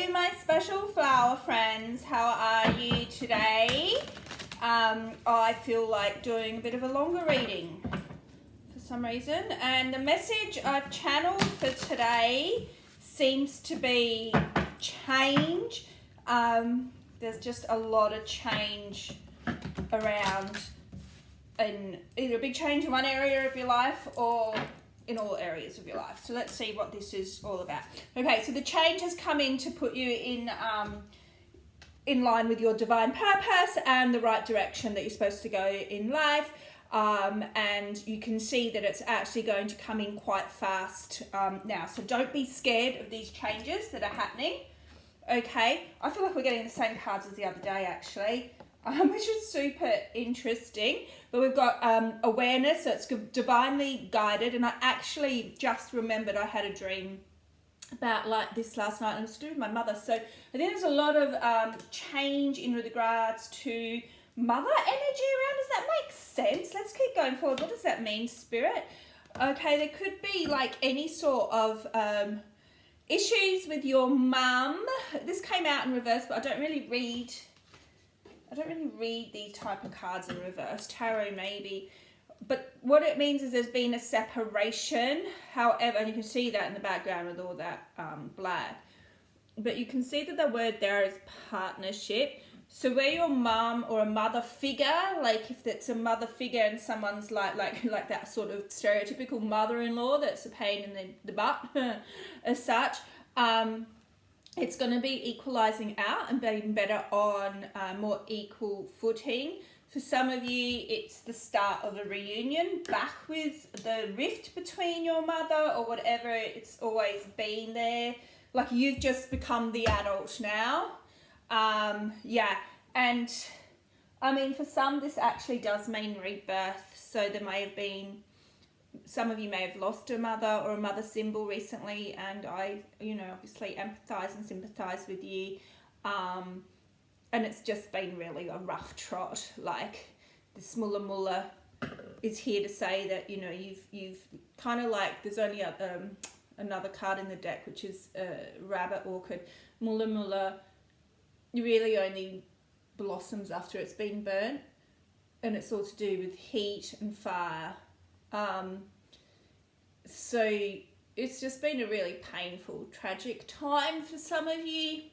Hey my special flower friends, how are you today? I feel like doing a bit of a longer reading for some reason, and the message I've channeled for today seems to be change. There's just a lot of change around, and either a big change in one area of your life or in all areas of your life. So let's see what this is all about. Okay, so the change has come in to put you in line with your divine purpose and the right direction that you're supposed to go in life. And you can see that it's actually going to come in quite fast now. So don't be scared of these changes that are happening. Okay, I feel like we're getting the same cards as the other day actually. Which is super interesting. But we've got awareness, so it's divinely guided. And I actually just remembered I had a dream about like this last night, and it was to do with my mother. So I think there's a lot of change in regards to mother energy around. Does that make sense? Let's keep going forward. What does that mean, Spirit? Okay, there could be like any sort of issues with your mum. This came out in reverse, but I don't really read these type of cards in reverse. Tarot maybe. But what it means is there's been a separation. However, and you can see that in the background with all that black. But you can see that the word there is partnership. So where your mum or a mother figure, like if it's a mother figure and someone's like that sort of stereotypical mother-in-law that's a pain in the butt as such, it's going to be equalizing out and being better on more equal footing. For some of you, it's the start of a reunion back with the rift between your mother or whatever. It's always been there. Like you've just become the adult now. Yeah, and I mean, for some, this actually does mean rebirth. So there may have been, some of you may have lost a mother or a mother symbol recently, and I, obviously empathise and sympathise with you. And it's just been really a rough trot. Like the Smulla Mulla is here to say that, you've kind of like, there's only another card in the deck, which is Rabbit Orchid. Mulla Mulla really only blossoms after it's been burnt, and it's all to do with heat and fire. So it's just been a really painful, tragic time for some of you,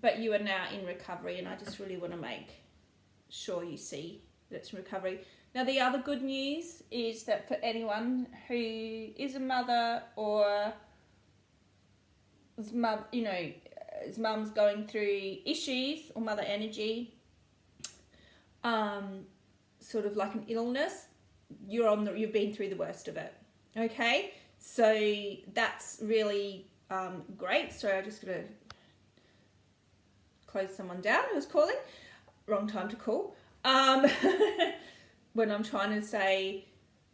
but you are now in recovery, and I just really want to make sure you see that it's in recovery. Now, the other good news is that for anyone who is a mother or his mum's going through issues or mother energy, sort of like an illness, you've been through the worst of it. Okay, so that's really great. Sorry, I'm just gonna close someone down who was calling. Wrong time to call. When I'm trying to say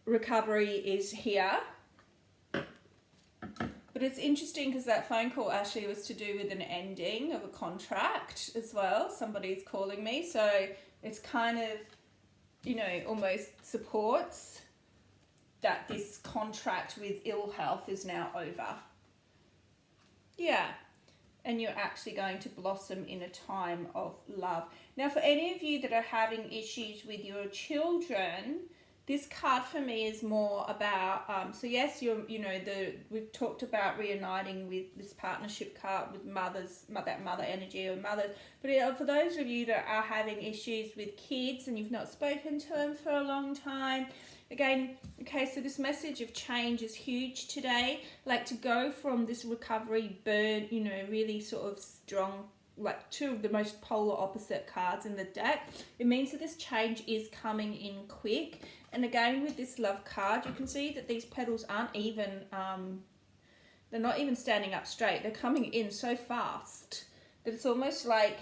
recovery is here. But it's interesting because that phone call actually was to do with an ending of a contract as well. Somebody's calling me, so it's kind of, almost supports that this contract with ill health is now over. Yeah. And you're actually going to blossom in a time of love. Now, for any of you that are having issues with your children, this card for me is more about, so yes, we've talked about reuniting with this partnership card with that mother energy or mothers. But for those of you that are having issues with kids and you've not spoken to them for a long time, again, okay, so this message of change is huge today. Like to go from this recovery burn, really sort of strong, like two of the most polar opposite cards in the deck. It means that this change is coming in quick. And again, with this love card, you can see that these petals aren't even, they're not even standing up straight. They're coming in so fast that it's almost like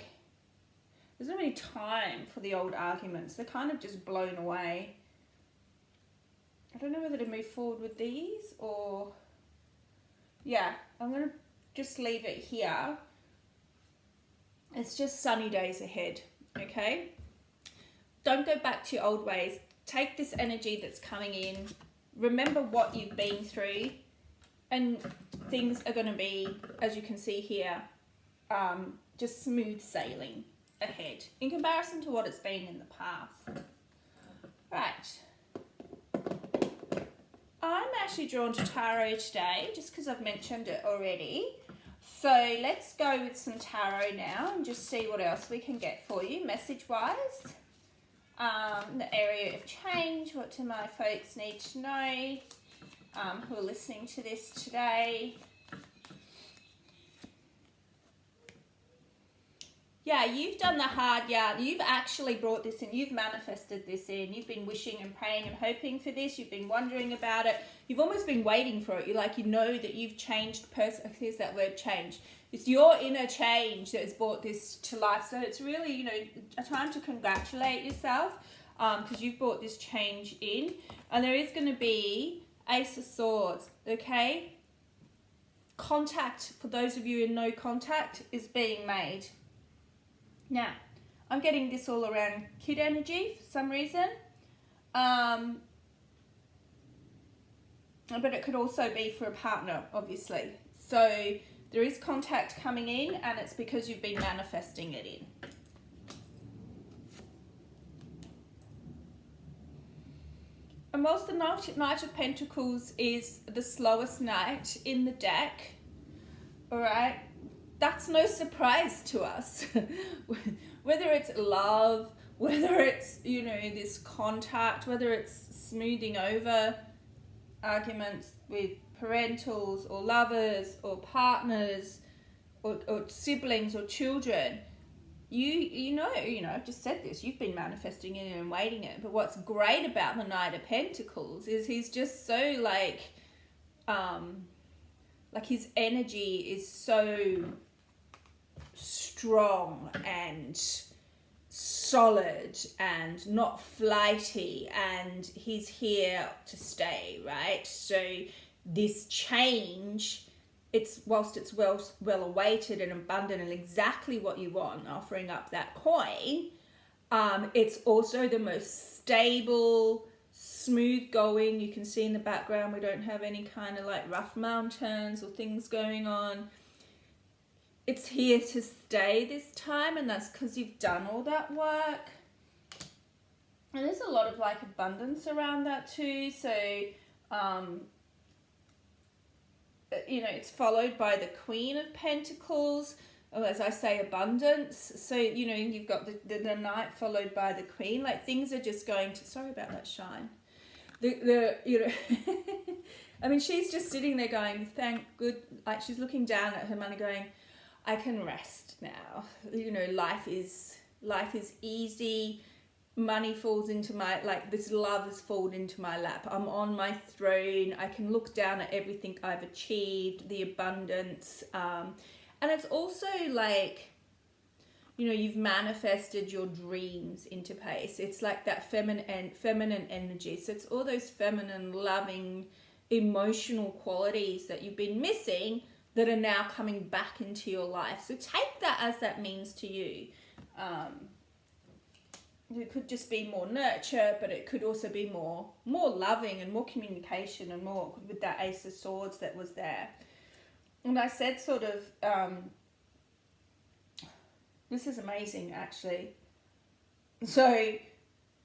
there's not really time for the old arguments. They're kind of just blown away. I don't know whether to move forward with these or, yeah, I'm going to just leave it here. It's just sunny days ahead, okay? Don't go back to your old ways. Take this energy that's coming in. Remember what you've been through, and things are going to be, as you can see here, just smooth sailing ahead in comparison to what it's been in the past. Right. I'm actually drawn to tarot today just because I've mentioned it already. So let's go with some tarot now and just see what else we can get for you message-wise. The area of change, what do my folks need to know who are listening to this today? Yeah, you've done the hard yarn. You've actually brought this in. You've manifested this in. You've been wishing and praying and hoping for this. You've been wondering about it. You've almost been waiting for it. You know that you've changed here's that word, change. It's your inner change that has brought this to life. So it's really, a time to congratulate yourself because you've brought this change in. And there is going to be Ace of Swords, okay? Contact, for those of you in no contact, is being made. Now, I'm getting this all around kid energy for some reason. But it could also be for a partner, obviously. So there is contact coming in and it's because you've been manifesting it in. And whilst the Knight of Pentacles is the slowest knight in the deck, all right, that's no surprise to us. Whether it's love, whether it's, this contact, whether it's smoothing over arguments with parentals or lovers or partners or siblings or children, I've just said this, you've been manifesting it and waiting it. But what's great about the Knight of Pentacles is he's just so like his energy is so strong and solid and not flighty, and he's here to stay, right? So this change, whilst it's well awaited and abundant and exactly what you want, offering up that coin, it's also the most stable, smooth going. You can see in the background we don't have any kind of like rough mountains or things going on. It's here to stay this time, and that's because you've done all that work. And there's a lot of like abundance around that too. So, it's followed by the Queen of Pentacles, or as I say, abundance. So, you've got the Knight followed by the Queen. Like things are just going to, sorry about that shine. I mean, she's just sitting there going, like she's looking down at her money going, I can rest now. Life is easy. Money falls into this love has fallen into my lap. I'm on my throne. I can look down at everything I've achieved, the abundance. And it's also like, you've manifested your dreams into place. It's like that feminine energy. So it's all those feminine, loving, emotional qualities that you've been missing that are now coming back into your life. So take that as that means to you. It could just be more nurture, but it could also be more loving and more communication and more with that Ace of Swords that was there. And I said sort of, this is amazing actually. So,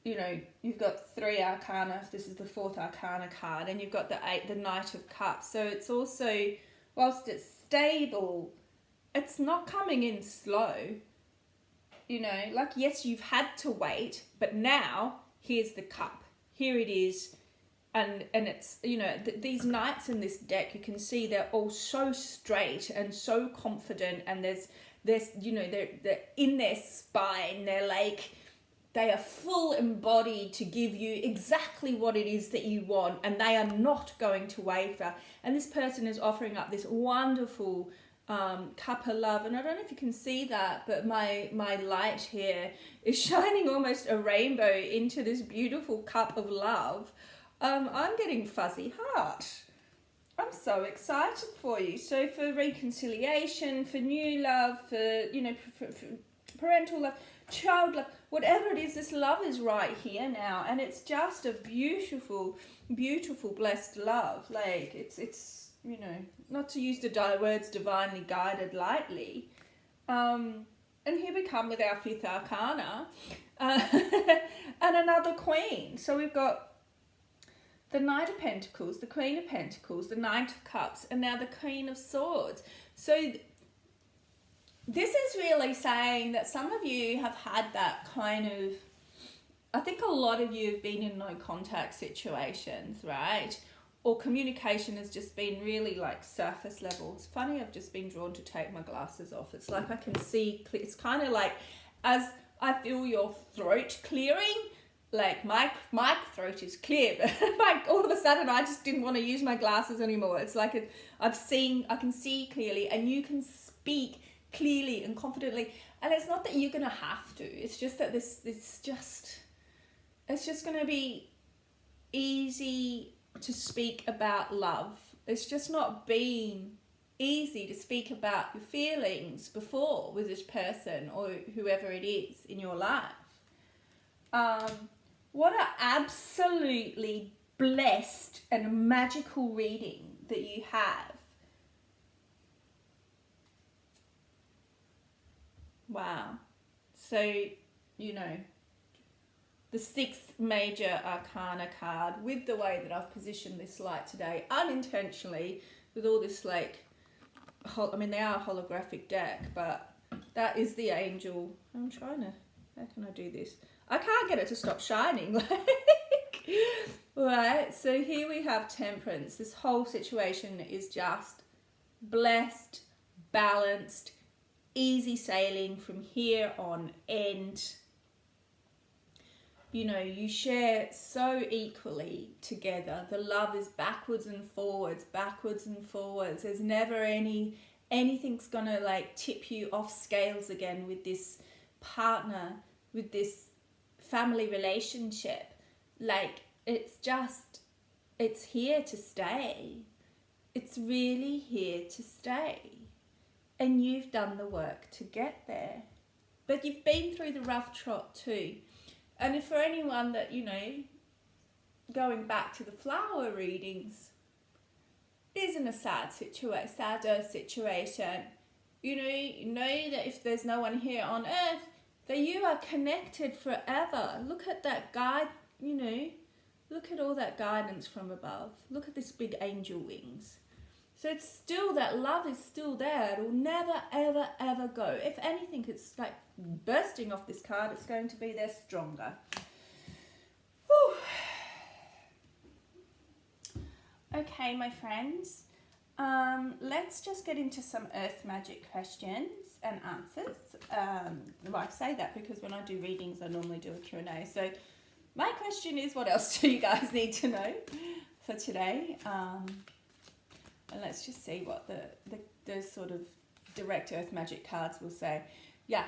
you've got 3 arcana, this is the 4th arcana card, and you've got the Knight of Cups. So it's also, whilst it's stable, it's not coming in slow. Yes, you've had to wait, but now here's the cup. Here it is. And it's, these knights in this deck, you can see they're all so straight and so confident, and there's they're in their spine. They are full embodied to give you exactly what it is that you want, and they are not going to waver. And this person is offering up this wonderful cup of love, and I don't know if you can see that, but my light here is shining almost a rainbow into this beautiful cup of love. I'm getting fuzzy heart. I'm so excited for you. So for reconciliation, for new love, for parental love, child love, whatever it is, this love is right here now, and it's just a beautiful, beautiful, blessed love. Like it's not to use the words divinely guided lightly, And here we come with our fifth arcana, and another queen. So we've got the Knight of Pentacles, the Queen of Pentacles, the Knight of Cups, and now the Queen of Swords. So this is really saying that some of you have had that kind of, I think a lot of you have been in no contact situations, right? Or communication has just been really like surface level. It's funny, I've just been drawn to take my glasses off. It's like I can see, it's kind of like as I feel your throat clearing, like my throat is clear, but like all of a sudden I just didn't want to use my glasses anymore. It's like I can see clearly, and you can speak clearly and confidently. And it's not that you're going to have to, it's just that it's just going to be easy to speak about love. It's just not been easy to speak about your feelings before with this person or whoever it is in your life. What an absolutely blessed and magical reading that you have. Wow. So, you know, the sixth major arcana card, with the way that I've positioned this light today, unintentionally, with all this like, I mean, they are a holographic deck, but that is the angel. I'm trying to, how can I do this? I can't get it to stop shining. Right, so here we have Temperance. This whole situation is just blessed, balanced, easy sailing from here on end. You know, you share so equally together. The love is backwards and forwards, backwards and forwards. There's never anything's gonna like tip you off scales again with this partner, with this family relationship. Like, it's here to stay. It's really here to stay. And you've done the work to get there. But you've been through the rough trot too. And if for anyone that, you know, going back to the flower readings, isn't a sadder situation, you know that if there's no one here on earth, that you are connected forever. Look at that guide, you know, look at all that guidance from above. Look at this big angel wings. So it's still, that love is still there. It'll never, ever, ever go. If anything, it's like bursting off this card. It's going to be there stronger. Whew. Okay, my friends. Let's just get into some earth magic questions and answers. I say that because when I do readings, I normally do a Q&A. So my question is, what else do you guys need to know for today? And let's just see what the sort of direct earth magic cards will say. Yeah,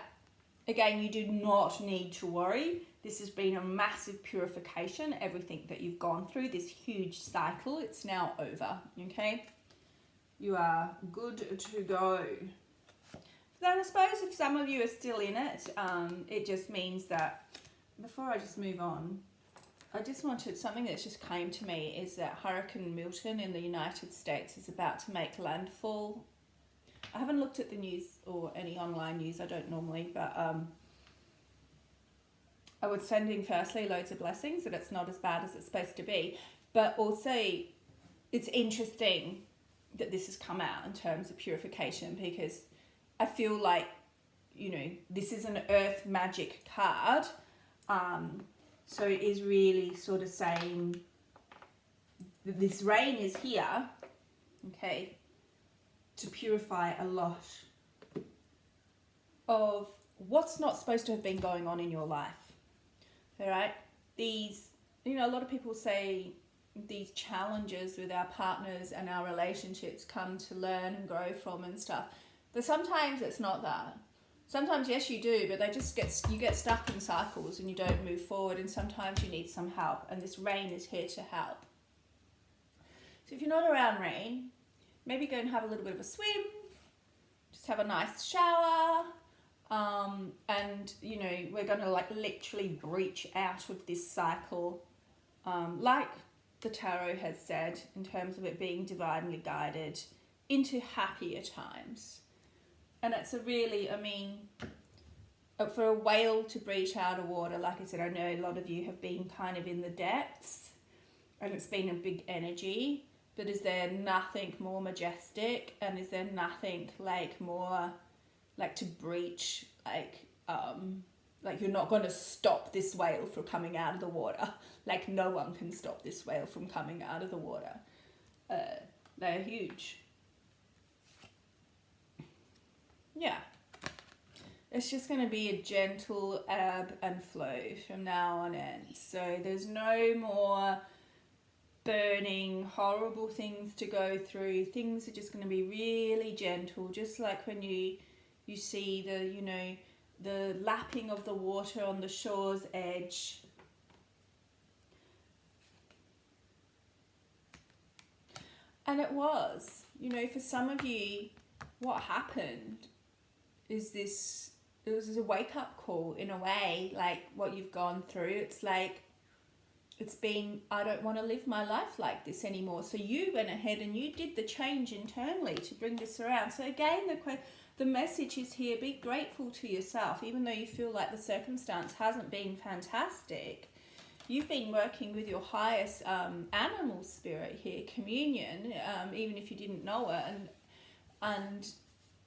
again, you do not need to worry. This has been a massive purification. Everything that you've gone through, this huge cycle, it's now over, okay? You are good to go. Then I suppose if some of you are still in it, it just means that, before I just move on, I just wanted, something that just came to me is that Hurricane Milton in the United States is about to make landfall. I haven't looked at the news or any online news, I don't normally, but I would send in firstly loads of blessings that it's not as bad as it's supposed to be, but also it's interesting that this has come out in terms of purification, because I feel like, you know, this is an earth magic card. So it is really sort of saying that this rain is here, okay, to purify a lot of what's not supposed to have been going on in your life. All right? These, you know, a lot of people say these challenges with our partners and our relationships come to learn and grow from and stuff. But sometimes it's not that. Sometimes, yes, you do, but you get stuck in cycles and you don't move forward, and sometimes you need some help, and this rain is here to help. So if you're not around rain, maybe go and have a little bit of a swim, just have a nice shower, and, you know, we're going to like literally breach out of this cycle, like the tarot has said, in terms of it being divinely guided into happier times. And it's a really, I mean, for a whale to breach out of water, like I said, I know a lot of you have been kind of in the depths and it's been a big energy, but is there nothing more majestic, and is there nothing like more like to breach, like you're not going to stop this whale from coming out of the water. Like no one can stop this whale from coming out of the water. They're huge. Yeah. It's just going to be a gentle ebb and flow from now on in. So there's no more burning, horrible things to go through. Things are just going to be really gentle, just like when you see the, you know, the lapping of the water on the shore's edge. And it was, you know, for some of you, what happened is this, it was a wake-up call in a way, like what you've gone through. It's like, it's been, I don't want to live my life like this anymore. So you went ahead and you did the change internally to bring this around. So again, the message is here, be grateful to yourself, even though you feel like the circumstance hasn't been fantastic. You've been working with your highest animal spirit here, communion, even if you didn't know it, and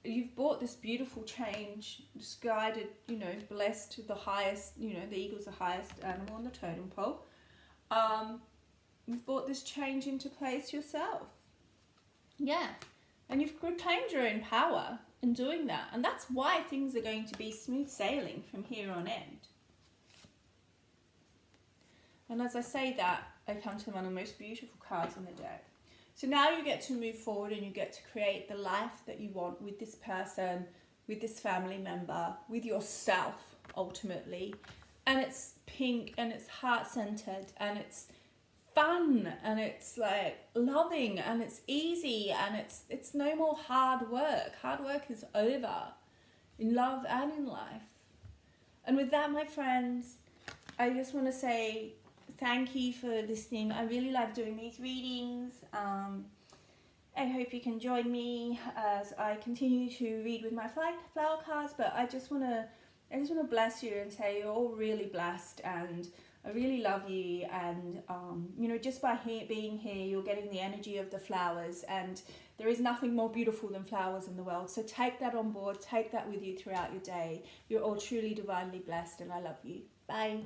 you've brought this beautiful change, just guided, you know, blessed to the highest, you know, the eagle's the highest animal on the totem pole. You've brought this change into place yourself. Yeah. And you've reclaimed your own power in doing that. And that's why things are going to be smooth sailing from here on end. And as I say that, I come to one of the most beautiful cards in the deck. So now you get to move forward and you get to create the life that you want with this person, with this family member, with yourself, ultimately. And it's pink and it's heart-centered and it's fun and it's like loving and it's easy and it's no more hard work. Hard work is over in love and in life. And with that, my friends, I just want to say thank you for listening. I really love doing these readings. I hope you can join me as I continue to read with my flower cards, but I just want to bless you and say you're all really blessed, and I really love you. And you know, just by being here, you're getting the energy of the flowers, and there is nothing more beautiful than flowers in the world. So take that on board, take that with you throughout your day. You're all truly divinely blessed, and I love you. Bye.